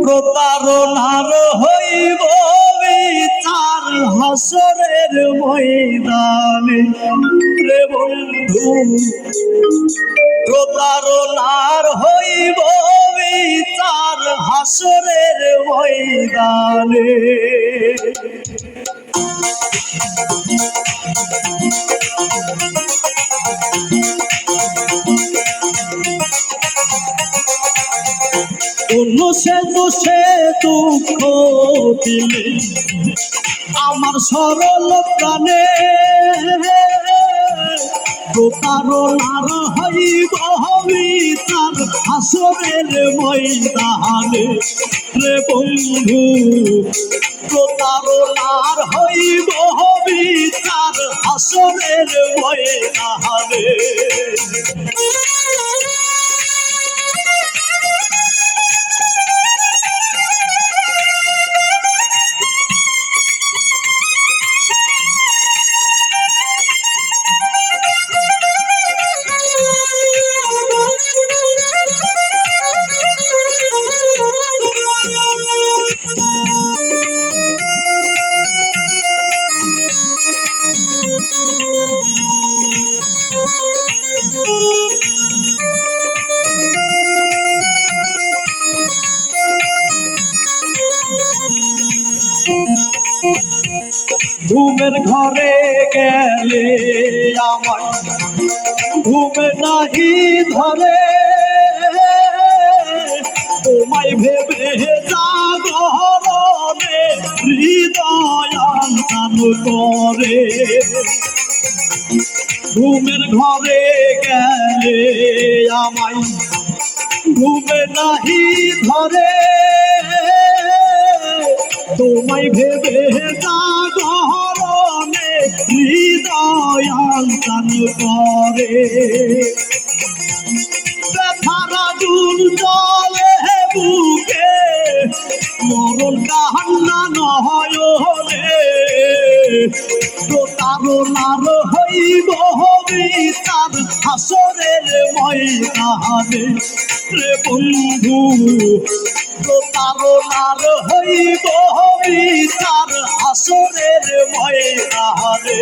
প্রতারণার হইব বিচার হাসরের ময়দানে রে বন্ধু। প্রতারণার হইব বিচার হাসরের ময়দানে। দোষে দোষে দুঃখ দিলে আমার সরল প্রাণে, প্রতারণার হইব বিচার হাসরের ময়দানে রে বন্ধু। প্রতারণার হইব বিচার হাসরের ময়দানে। ঘুমের ঘরে গেলে আমার ঘুমে নাহি ধরে, তোমায় ভেবে জাগরণে হৃদয় আনতাম করে। ঘুমের ঘরে গেলে আমায় ঘুমে নাহি ধরে, তোমায় ভেবে জাগরণে হৃদয় আনতাম করে। ব্যথারা দুল জলে বুকে মরণ কান্না নয়নে, প্রতারণার হইব বিচার হাসরের ময়দানে রে বন্ধু। প্রতারণার হইব বিচার হাসরের ময়দানে।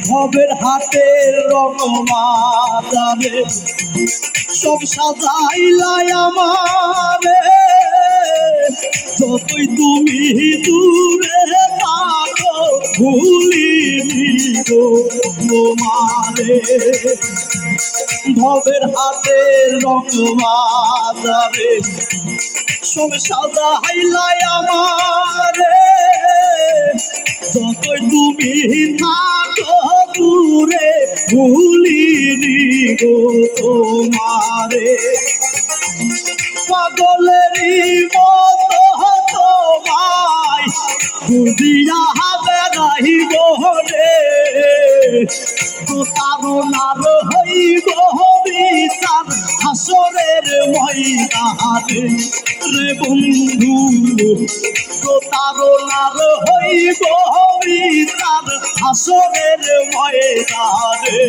ভবের হাতের রঙমাদারে সব সাজাইলাই আমারে, যতই তুমি দূরে থাকো ভুলিনি গো তোমারে। ভবের হাতের রঙমাদারে সব সাজাইলাই আমারে, যতই তুমি থাকো দূরে ভুলিনি গো তোমারে। পাগলেরই মতো তোমায় বুঝিয়া হবে নাহি গরে, প্রতারণার হইব বিচার হাসরের ময়দানে রে বন্ধু। প্রতারণার হইব বিচার হাসরের ময়দানে।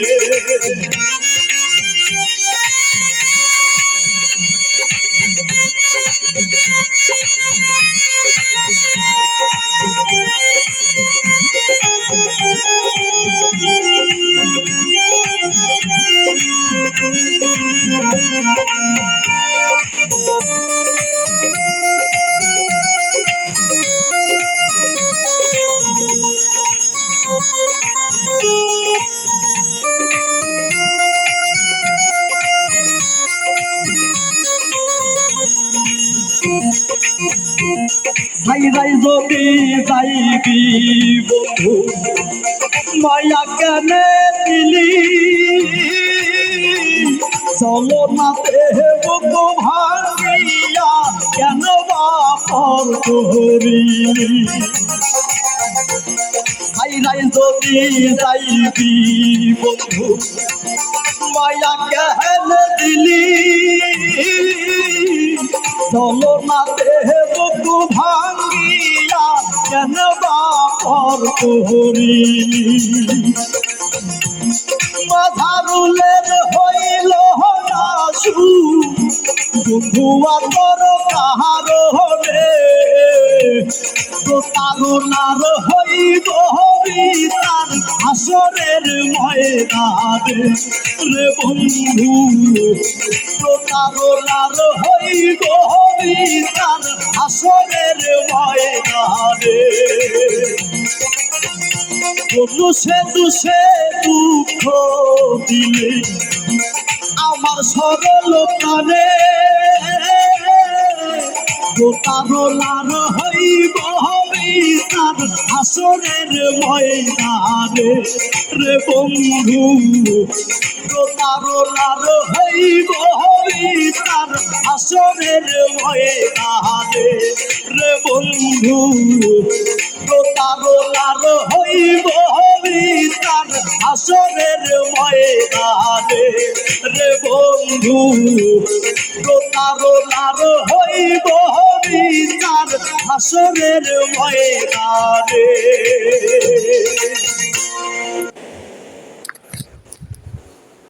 সাইরাই যদি যাইবি বন্ধু মায়া কেন দিলি চলো না দেহ ভাঙিয়া কেন বাপর করিলি আইরাই যদি যাইবি বন্ধু মায়া কেন দিলি চলো না দেহ ভাঙিয়া কেন বাপর করিলি মাঝারুলের হইল নাসু বন্ধুয়া তোর কাহারে প্রতারণার হইব তার আসরের ময়দানে রে বন্ধু প্রতারণার হইব তার আসরের ময়দানে দুষে দুষে দুঃখ দিলে আমার সরল কানে প্রতারণার হইব তার আসরের ময়দানে রে বন্ধু প্রতারণার হইব তার আসরের ময়দানে রে বন্ধু প্রতারণার হইব তার আসরের ময়দানে রে বন্ধু প্রতারণার হইব তার আসরের ময়দানে।